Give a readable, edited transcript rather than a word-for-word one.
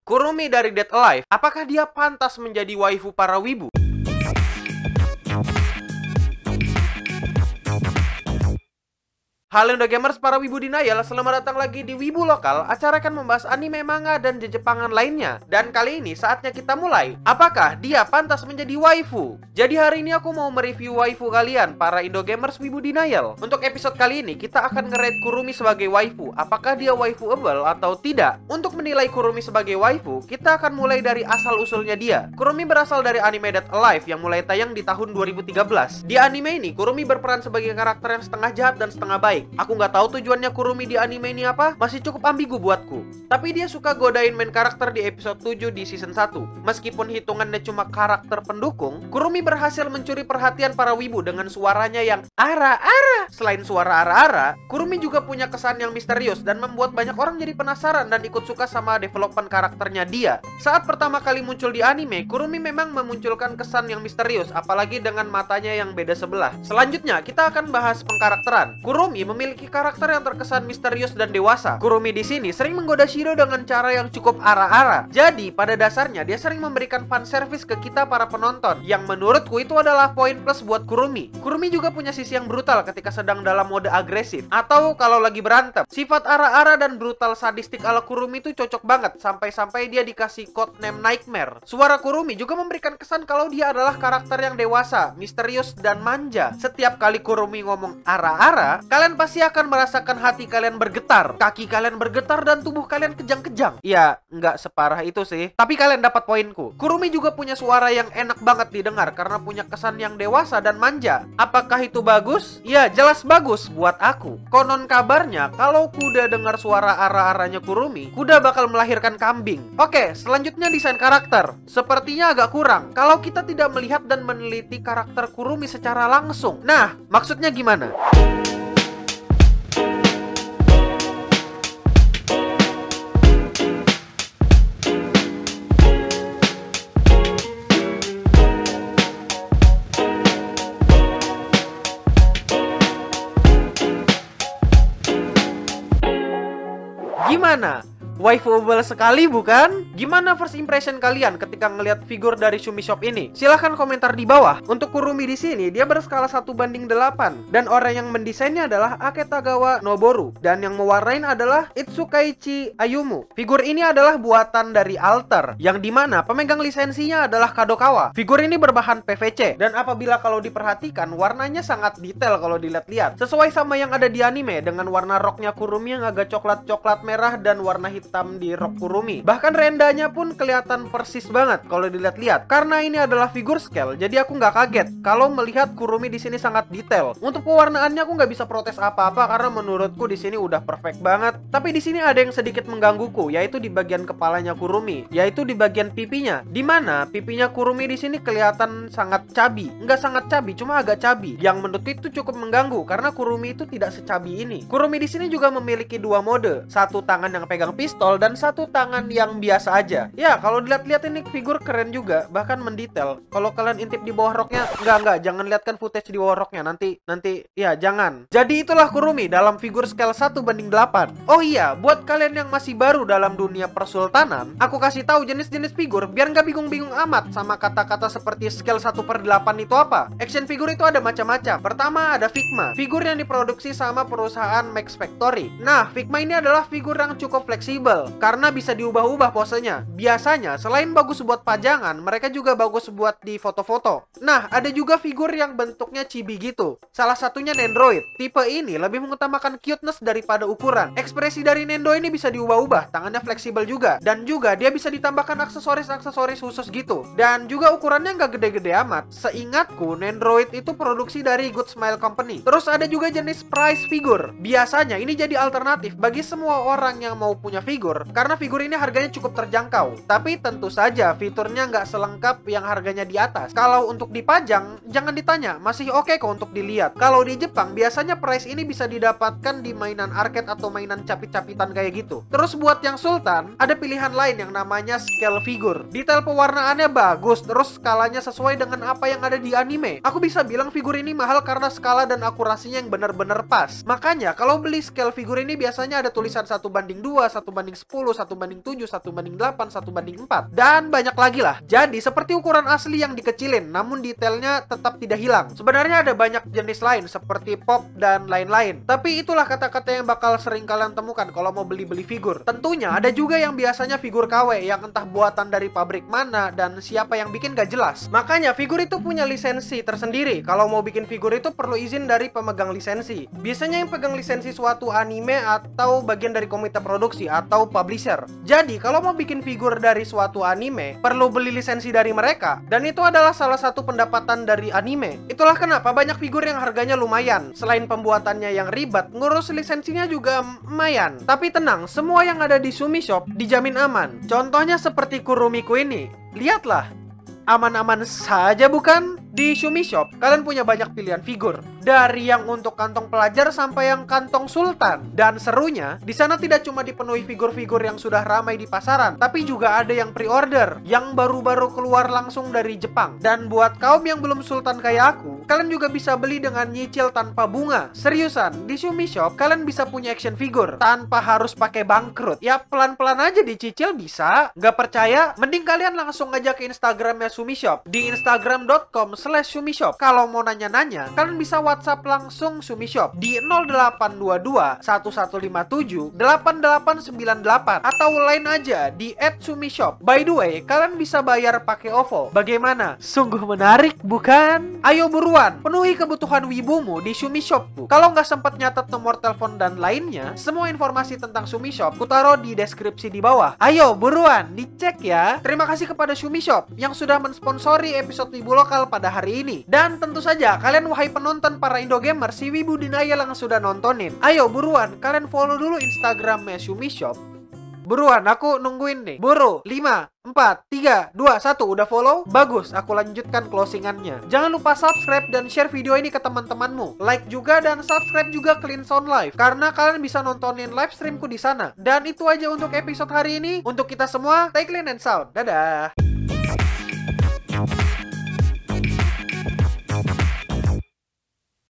Kurumi dari Dead Alive, apakah dia pantas menjadi waifu para wibu? Halo Indo Gamers, para wibu denial, selamat datang lagi di Wibu Lokal. Acara akan membahas anime, manga, dan jejepangan lainnya. Dan kali ini saatnya kita mulai. Apakah dia pantas menjadi waifu? Jadi hari ini aku mau mereview waifu kalian, para Indo Gamers wibu denial. Untuk episode kali ini kita akan nge-rate Kurumi sebagai waifu. Apakah dia waifuable atau tidak? Untuk menilai Kurumi sebagai waifu, kita akan mulai dari asal-usulnya dia. Kurumi berasal dari anime Dead Alive yang mulai tayang di tahun 2013. Di anime ini, Kurumi berperan sebagai karakter yang setengah jahat dan setengah baik. Aku nggak tahu tujuannya Kurumi di anime ini apa, masih cukup ambigu buatku. Tapi dia suka godain main karakter di episode 7 di season 1. Meskipun hitungannya cuma karakter pendukung, Kurumi berhasil mencuri perhatian para wibu dengan suaranya yang ara-ara. Selain suara ara-ara, Kurumi juga punya kesan yang misterius dan membuat banyak orang jadi penasaran dan ikut suka sama development karakternya dia. Saat pertama kali muncul di anime, Kurumi memang memunculkan kesan yang misterius, apalagi dengan matanya yang beda sebelah. Selanjutnya, kita akan bahas pengkarakteran. Kurumi memiliki karakter yang terkesan misterius dan dewasa. Kurumi di sini sering menggoda Shiro dengan cara yang cukup ara-ara. Jadi, pada dasarnya dia sering memberikan fan service ke kita para penonton, yang menurutku itu adalah poin plus buat Kurumi. Kurumi juga punya sisi yang brutal ketika sedang dalam mode agresif, atau kalau lagi berantem. Sifat ara-ara dan brutal sadistik ala Kurumi itu cocok banget, sampai-sampai dia dikasih codename Nightmare. Suara Kurumi juga memberikan kesan kalau dia adalah karakter yang dewasa, misterius, dan manja. Setiap kali Kurumi ngomong ara-ara, kalian pasti akan merasakan hati kalian bergetar, kaki kalian bergetar, dan tubuh kalian kejang-kejang. Ya, nggak separah itu sih, tapi kalian dapat poinku. Kurumi juga punya suara yang enak banget didengar karena punya kesan yang dewasa dan manja. Apakah itu bagus? Ya, jelas bagus buat aku. Konon kabarnya, kalau kuda dengar suara ara-aranya Kurumi, kuda bakal melahirkan kambing. Oke, selanjutnya desain karakter. Sepertinya agak kurang kalau kita tidak melihat dan meneliti karakter Kurumi secara langsung. Nah, maksudnya gimana? Gimana? Waifuable sekali bukan? Gimana first impression kalian ketika ngelihat figur dari Shumi Shop ini? Silahkan komentar di bawah. Untuk Kurumi di sini dia berskala 1:8 dan orang yang mendesainnya adalah Aketagawa Noboru dan yang mewarnain adalah Itsukaichi Ayumu. Figur ini adalah buatan dari Alter yang dimana pemegang lisensinya adalah Kadokawa. Figur ini berbahan PVC dan apabila kalau diperhatikan warnanya sangat detail kalau dilihat-lihat. Sesuai sama yang ada di anime dengan warna roknya Kurumi yang agak coklat-coklat merah dan warna hitam di rok Kurumi. Bahkan rendanya pun kelihatan persis banget kalau dilihat-lihat. Karena ini adalah figur scale, jadi aku nggak kaget kalau melihat Kurumi di sini sangat detail. Untuk pewarnaannya aku nggak bisa protes apa-apa karena menurutku di sini udah perfect banget. Tapi di sini ada yang sedikit menggangguku, yaitu di bagian kepalanya Kurumi, yaitu di bagian pipinya. Dimana pipinya Kurumi di sini kelihatan sangat cabi. Nggak sangat cabi, cuma agak cabi. Yang menurutku itu cukup mengganggu karena Kurumi itu tidak secabi ini. Kurumi di sini juga memiliki dua mode, satu tangan yang pegang pistol dan satu tangan yang biasa aja. Ya, kalau dilihat-lihat ini figur keren juga, bahkan mendetail. Kalau kalian intip di bawah roknya, enggak, jangan lihatkan footage di bawah roknya, nanti ya jangan. Jadi itulah Kurumi dalam figur scale 1:8. Oh iya, buat kalian yang masih baru dalam dunia persultanan, aku kasih tahu jenis-jenis figur biar nggak bingung-bingung amat sama kata-kata seperti scale 1/8 itu apa. Action figur itu ada macam-macam. Pertama ada Figma, figur yang diproduksi sama perusahaan Max Factory. Nah, Figma ini adalah figur yang cukup fleksibel karena bisa diubah-ubah posenya. Biasanya selain bagus buat pajangan, mereka juga bagus buat di foto-foto. Nah, ada juga figur yang bentuknya chibi gitu. Salah satunya Nendoroid. Tipe ini lebih mengutamakan cuteness daripada ukuran. Ekspresi dari Nendo ini bisa diubah-ubah, tangannya fleksibel juga, dan juga dia bisa ditambahkan aksesoris-aksesoris khusus gitu. Dan juga ukurannya nggak gede-gede amat. Seingatku, Nendoroid itu produksi dari Good Smile Company. Terus ada juga jenis prize figure. Biasanya ini jadi alternatif bagi semua orang yang mau punya figur, karena figur ini harganya cukup terjangkau. Tapi tentu saja fiturnya nggak selengkap yang harganya di atas. Kalau untuk dipajang, jangan ditanya, masih oke kok untuk dilihat. Kalau di Jepang, biasanya price ini bisa didapatkan di mainan arcade atau mainan capit-capitan kayak gitu. Terus buat yang sultan, ada pilihan lain yang namanya scale figure. Detail pewarnaannya bagus, terus skalanya sesuai dengan apa yang ada di anime. Aku bisa bilang figur ini mahal karena skala dan akurasinya yang benar-benar pas. Makanya kalau beli scale figure ini biasanya ada tulisan 1:2, 1:3 1:10, 1:7, 1:8, 1:4, dan banyak lagi lah. Jadi seperti ukuran asli yang dikecilin, namun detailnya tetap tidak hilang. Sebenarnya ada banyak jenis lain seperti pop dan lain-lain. Tapi itulah kata-kata yang bakal sering kalian temukan kalau mau beli-beli figur. Tentunya ada juga yang biasanya figur KW yang entah buatan dari pabrik mana dan siapa yang bikin gak jelas. Makanya figur itu punya lisensi tersendiri. Kalau mau bikin figur itu perlu izin dari pemegang lisensi. Biasanya yang pegang lisensi suatu anime atau bagian dari komite produksi atau publisher. Jadi kalau mau bikin figur dari suatu anime perlu beli lisensi dari mereka, dan itu adalah salah satu pendapatan dari anime. Itulah kenapa banyak figur yang harganya lumayan. Selain pembuatannya yang ribet, ngurus lisensinya juga lumayan. Tapi tenang, semua yang ada di Sumishop dijamin aman. Contohnya seperti Kurumiku ini. Lihatlah, aman-aman saja bukan? Di Sumishop, kalian punya banyak pilihan figur. Dari yang untuk kantong pelajar sampai yang kantong sultan. Dan serunya, di sana tidak cuma dipenuhi figur-figur yang sudah ramai di pasaran, tapi juga ada yang pre-order, yang baru-baru keluar langsung dari Jepang. Dan buat kaum yang belum sultan kayak aku, kalian juga bisa beli dengan nyicil tanpa bunga. Seriusan, di Sumishop, kalian bisa punya action figure tanpa harus pakai bangkrut. Ya pelan-pelan aja dicicil bisa. Nggak percaya? Mending kalian langsung aja ke Instagramnya Sumishop. Di instagram.com/Sumishop. Kalau mau nanya-nanya, kalian bisa WhatsApp langsung Sumishop di 0822 1157 8898 atau lain aja di @Sumishop. By the way, kalian bisa bayar pakai OVO. Bagaimana? Sungguh menarik, bukan? Ayo buruan, penuhi kebutuhan wibumu di Sumishopku. Kalau nggak sempat nyatet nomor telepon dan lainnya, semua informasi tentang Sumishop kutaruh di deskripsi di bawah. Ayo buruan, dicek ya. Terima kasih kepada Sumishop yang sudah mensponsori episode Wibu Lokal pada hari ini. Dan tentu saja kalian wahai penonton para Indogamer si Wibu Denial yang sudah nontonin. Ayo buruan kalian follow dulu Instagramnya Sumishop. Buruan, aku nungguin nih. Buru, 5, 4, 3, 2, 1. Udah follow? Bagus, aku lanjutkan closingannya. Jangan lupa subscribe dan share video ini ke teman-temanmu. Like juga dan subscribe juga Clean Sound Live, karena kalian bisa nontonin live streamku di sana. Dan itu aja untuk episode hari ini. Untuk kita semua, stay clean and sound. Dadah.